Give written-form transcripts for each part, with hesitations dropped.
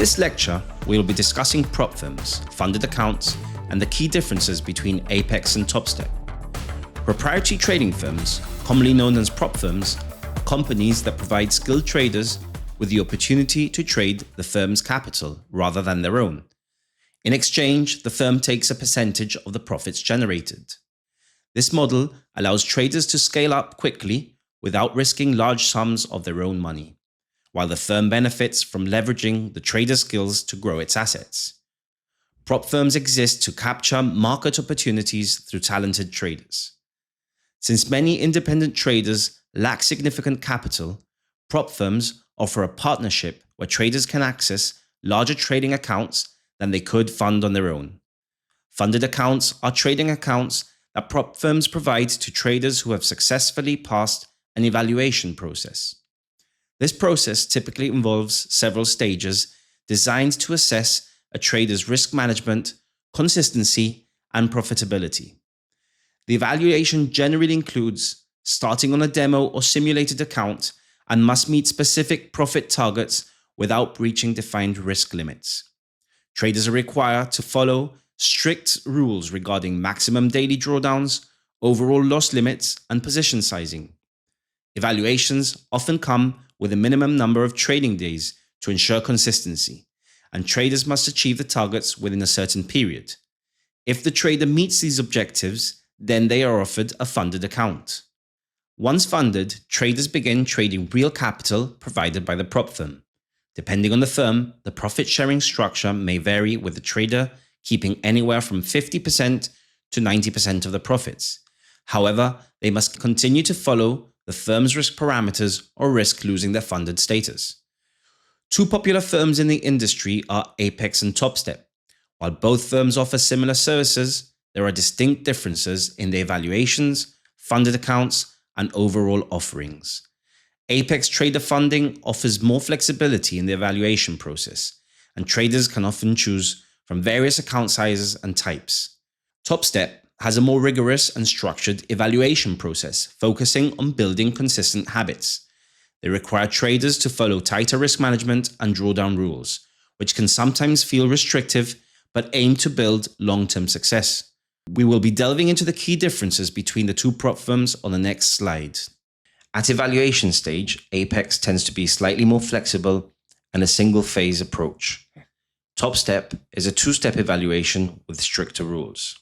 this lecture, we will be discussing prop firms, funded accounts, and the key differences between Apex and TopStep. Proprietary trading firms, commonly known as prop firms, are companies that provide skilled traders with the opportunity to trade the firm's capital rather than their own. In exchange, the firm takes a percentage of the profits generated. This model allows traders to scale up quickly without risking large sums of their own money, while the firm benefits from leveraging the trader's skills to grow its assets. Prop firms exist to capture market opportunities through talented traders. Since many independent traders lack significant capital, prop firms offer a partnership where traders can access larger trading accounts than they could fund on their own. Funded accounts are trading accounts that prop firms provide to traders who have successfully passed an evaluation process. This process typically involves several stages designed to assess a trader's risk management, consistency, and profitability. The evaluation generally includes starting on a demo or simulated account and must meet specific profit targets without breaching defined risk limits. Traders are required to follow strict rules regarding maximum daily drawdowns, overall loss limits, and position sizing. Evaluations often come with a minimum number of trading days to ensure consistency, and traders must achieve the targets within a certain period. If the trader meets these objectives, then they are offered a funded account. Once funded, traders begin trading real capital provided by the prop firm. Depending on the firm, the profit-sharing structure may vary, with the trader keeping anywhere from 50% to 90% of the profits. However, they must continue to follow the firm's risk parameters or risk losing their funded status. Two popular firms in the industry are Apex and TopStep. While both firms offer similar services, there are distinct differences in their evaluations, funded accounts, and overall offerings. Apex trader funding offers more flexibility in the evaluation process, and traders can often choose from various account sizes and types. TopStep has a more rigorous and structured evaluation process, focusing on building consistent habits. They require traders to follow tighter risk management and drawdown rules, which can sometimes feel restrictive but aim to build long-term success. We will be delving into the key differences between the two prop firms on the next slide. At evaluation stage, Apex tends to be slightly more flexible and a single-phase approach. TopStep is a two-step evaluation with stricter rules.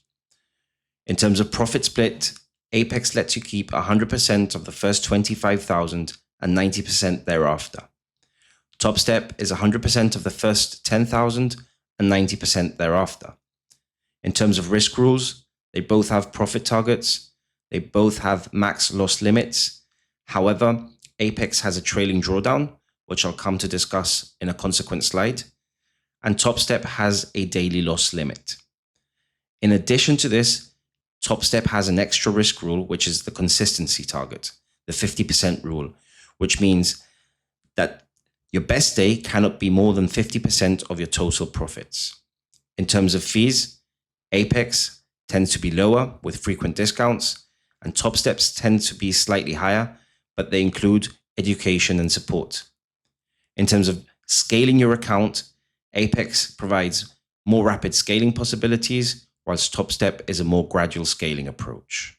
In terms of profit split, Apex lets you keep 100% of the first $25,000 and 90% thereafter. TopStep is 100% of the first $10,000 and 90% thereafter. In terms of risk rules, they both have profit targets. They both have max loss limits. However, Apex has a trailing drawdown, which I'll come to discuss in a consequent slide, and TopStep has a daily loss limit. In addition to this, TopStep has an extra risk rule, which is the consistency target, the 50% rule, which means that your best day cannot be more than 50% of your total profits. In terms of fees, Apex tends to be lower with frequent discounts, and TopSteps tend to be slightly higher, but they include education and support. In terms of scaling your account, Apex provides more rapid scaling possibilities, whilst TopStep is a more gradual scaling approach.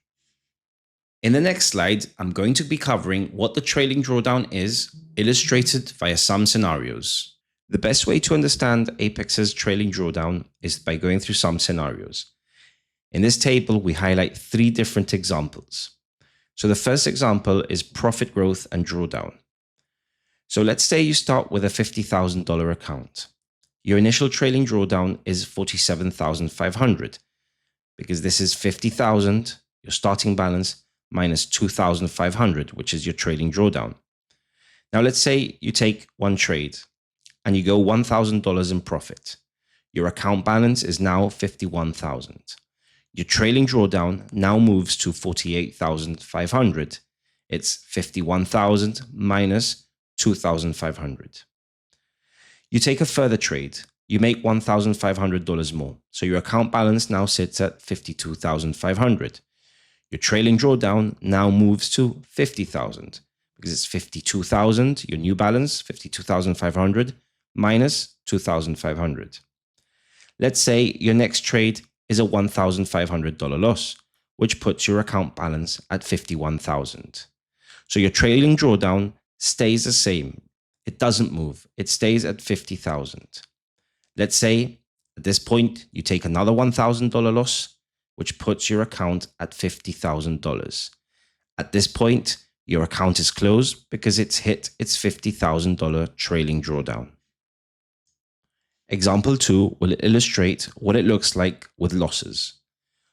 In the next slide, I'm going to be covering what the trailing drawdown is, illustrated via some scenarios. The best way to understand Apex's trailing drawdown is by going through some scenarios. In this table, we highlight three different examples. So the first example is profit growth and drawdown. So let's say you start with a $50,000 account. Your initial trailing drawdown is $47,500 because this is $50,000, your starting balance, minus $2,500, which is your trailing drawdown. Now let's say you take one trade and you go $1,000 in profit. Your account balance is now $51,000. Your trailing drawdown now moves to $48,500. It's $51,000 minus $2,500. You take a further trade. You make $1,500 more. So your account balance now sits at $52,500. Your trailing drawdown now moves to $50,000 because it's $52,000, your new balance, $52,500 minus 2,500. Let's say your next trade is a $1,500 loss, which puts your account balance at 51,000. So your trailing drawdown stays the same. It doesn't move. It stays at 50,000. Let's say at this point you take another $1,000 loss, which puts your account at $50,000. At this point, your account is closed because it's hit its $50,000 trailing drawdown. Example 2 will illustrate what it looks like with losses.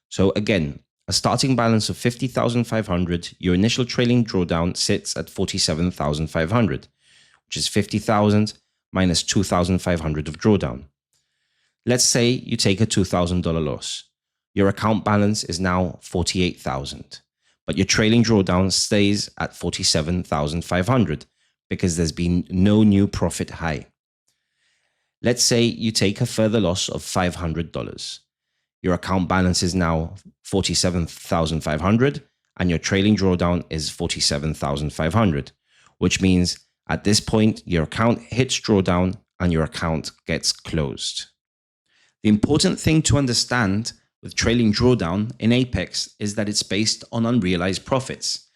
So again, a starting balance of 50,500, your initial trailing drawdown sits at 47,500, which is 50,000 minus 2,500 of drawdown. Let's say you take a $2,000 loss. Your account balance is now 48,000, but your trailing drawdown stays at 47,500 because there's been no new profit high. Let's say you take a further loss of $500. Your account balance is now 47,500 and your trailing drawdown is 47,500, which means at this point, your account hits drawdown and your account gets closed. The important thing to understand with trailing drawdown in Apex is that it's based on unrealized profits.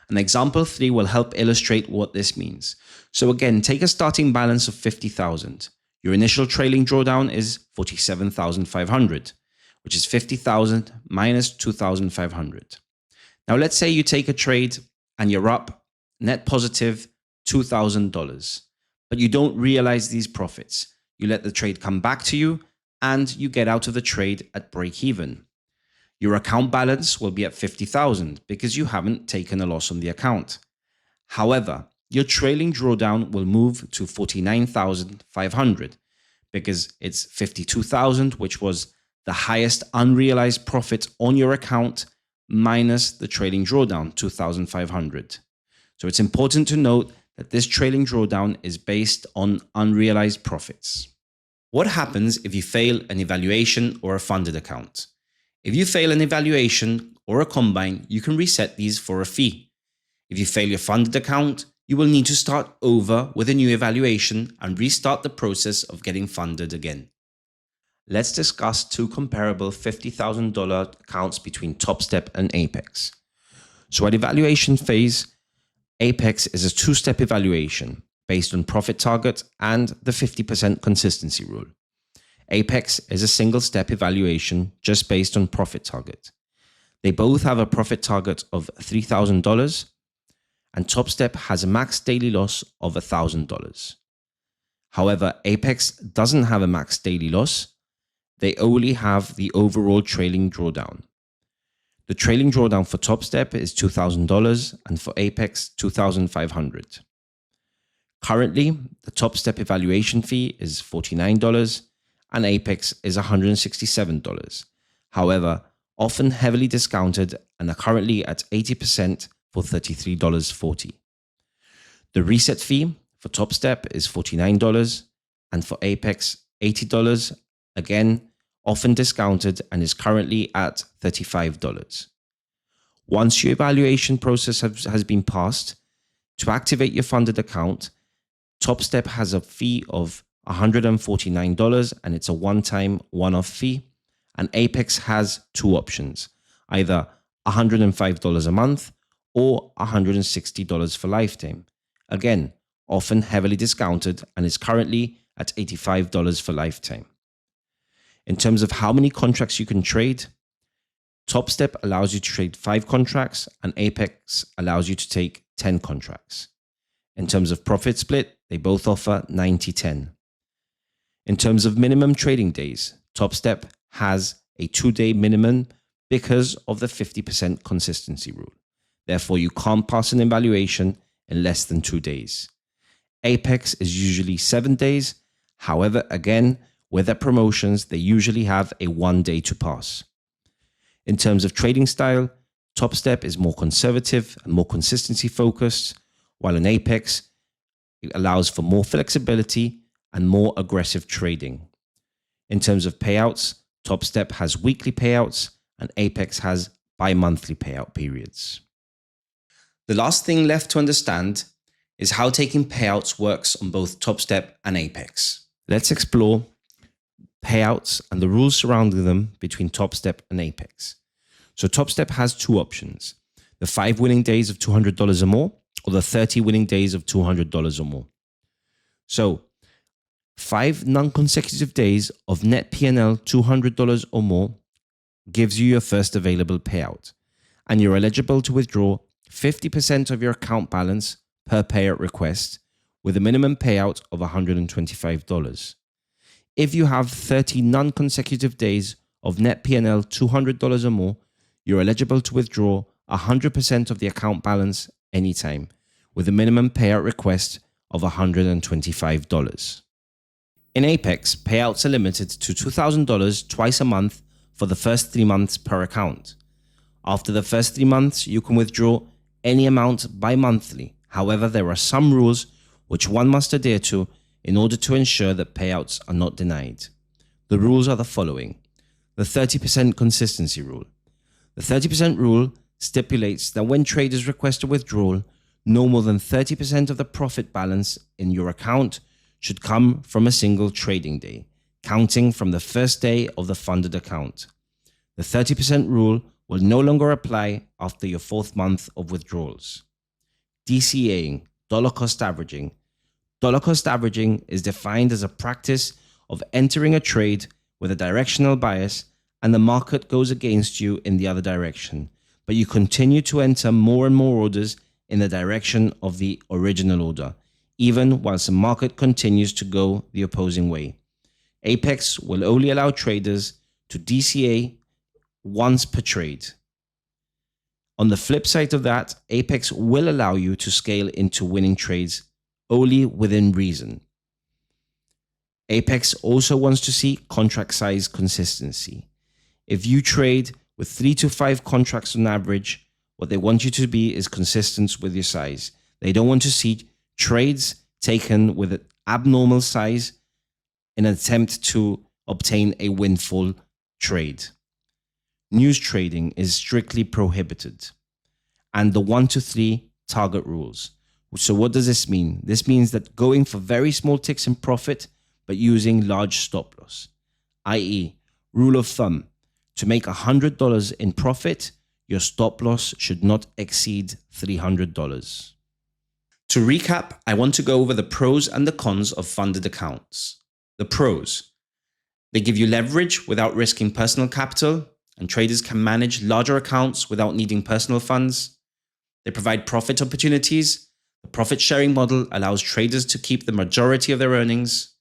And example 3 will help illustrate what this means. So again, take a starting balance of 50,000. Your initial trailing drawdown is 47,500, which is 50,000 minus 2,500. Now let's say you take a trade and you're up net positive $2,000, but you don't realize these profits. You let the trade come back to you and you get out of the trade at break even. Your account balance will be at 50,000 because you haven't taken a loss on the account. However, your trailing drawdown will move to 49,500 because it's 52,000, which was the highest unrealized profit on your account minus the trailing drawdown, 2,500. So it's important to note that this trailing drawdown is based on unrealized profits. What happens if you fail an evaluation or a funded account? If you fail an evaluation or a combine, you can reset these for a fee. If you fail your funded account, you will need to start over with a new evaluation and restart the process of getting funded again. Let's discuss two comparable $50,000 accounts between TopStep and Apex. So at evaluation phase, Apex is a two-step evaluation based on profit target and the 50% consistency rule. Apex is a single-step evaluation just based on profit target. They both have a profit target of $3,000 and TopStep has a max daily loss of $1,000. However, Apex doesn't have a max daily loss. They only have the overall trailing drawdown. The trailing drawdown for TopStep is $2,000 and for Apex, $2,500. Currently, the TopStep evaluation fee is $49 and Apex is $167. However, often heavily discounted and are currently at 80% for $33.40. The reset fee for TopStep is $49 and for Apex, $80. Again, often discounted and is currently at $35. Once your evaluation process has been passed, to activate your funded account, TopStep has a fee of $149 and it's a one-time, one-off fee. And Apex has two options, either $105 a month or $160 for lifetime. Again, often heavily discounted and is currently at $85 for lifetime. In terms of how many contracts you can trade, TopStep allows you to trade 5 contracts and Apex allows you to take 10 contracts. In terms of profit split, they both offer 90-10. In terms of minimum trading days, TopStep has a 2-day minimum because of the 50% consistency rule. Therefore, you can't pass an evaluation in less than 2 days. Apex is usually 7 days. However, again, with their promotions, they usually have a 1 day to pass. In terms of trading style, TopStep is more conservative and more consistency focused, while in Apex, it allows for more flexibility and more aggressive trading. In terms of payouts, TopStep has weekly payouts and Apex has bi-monthly payout periods. The last thing left to understand is how taking payouts works on both TopStep and Apex. Let's explore payouts and the rules surrounding them between TopStep and Apex. So TopStep has two options: the 5 winning days of $200 or more, or the 30 winning days of $200 or more. So 5 non-consecutive days of net P&L $200 or more gives you your first available payout, and you're eligible to withdraw 50% of your account balance per payout request with a minimum payout of $125. If you have 30 non-consecutive days of net P&L $200 or more, you're eligible to withdraw 100% of the account balance anytime with a minimum payout request of $125. In Apex, payouts are limited to $2,000 twice a month for the first 3 months per account. After the first 3 months, you can withdraw any amount bi-monthly. However, there are some rules which one must adhere to in order to ensure that payouts are not denied. The rules are the following. The 30% consistency rule. The 30% rule stipulates that when traders request a withdrawal, no more than 30% of the profit balance in your account should come from a single trading day, counting from the first day of the funded account. The 30% rule will no longer apply after your 4th month of withdrawals. DCAing, dollar cost averaging. Dollar cost averaging is defined as a practice of entering a trade with a directional bias and the market goes against you in the other direction, but you continue to enter more and more orders in the direction of the original order, even whilst the market continues to go the opposing way. Apex will only allow traders to DCA once per trade. On the flip side of that, Apex will allow you to scale into winning trades only within reason. Apex also wants to see contract size consistency. If you trade with 3 to 5 contracts on average, what they want you to be is consistent with your size. They don't want to see trades taken with an abnormal size in an attempt to obtain a windfall trade. News trading is strictly prohibited, and the 1 to 3 target rules. So what does this mean? This means that going for very small ticks in profit, but using large stop loss, i.e., rule of thumb, to make $100 in profit, your stop loss should not exceed $300. To recap, I want to go over the pros and the cons of funded accounts. The pros: they give you leverage without risking personal capital, and traders can manage larger accounts without needing personal funds. They provide profit opportunities. The profit sharing model allows traders to keep the majority of their earnings.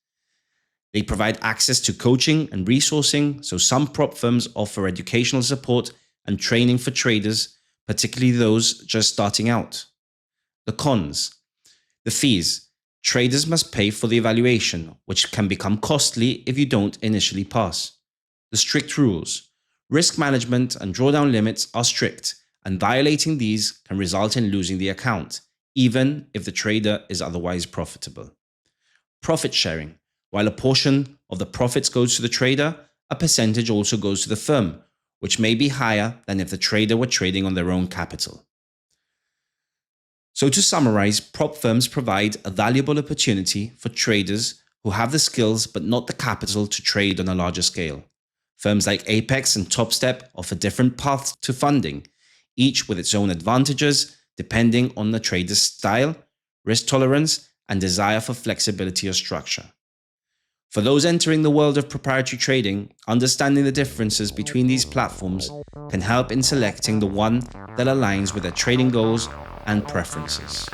They provide access to coaching and resourcing, so some prop firms offer educational support and training for traders, particularly those just starting out. The cons: the fees. Traders must pay for the evaluation, which can become costly if you don't initially pass. The strict rules. Risk management and drawdown limits are strict, and violating these can result in losing the account, even if the trader is otherwise profitable. Profit sharing. While a portion of the profits goes to the trader, a percentage also goes to the firm, which may be higher than if the trader were trading on their own capital. So to summarize, prop firms provide a valuable opportunity for traders who have the skills but not the capital to trade on a larger scale. Firms like Apex and TopStep offer different paths to funding, each with its own advantages depending on the trader's style, risk tolerance, and desire for flexibility or structure. For those entering the world of proprietary trading, understanding the differences between these platforms can help in selecting the one that aligns with their trading goals and preferences.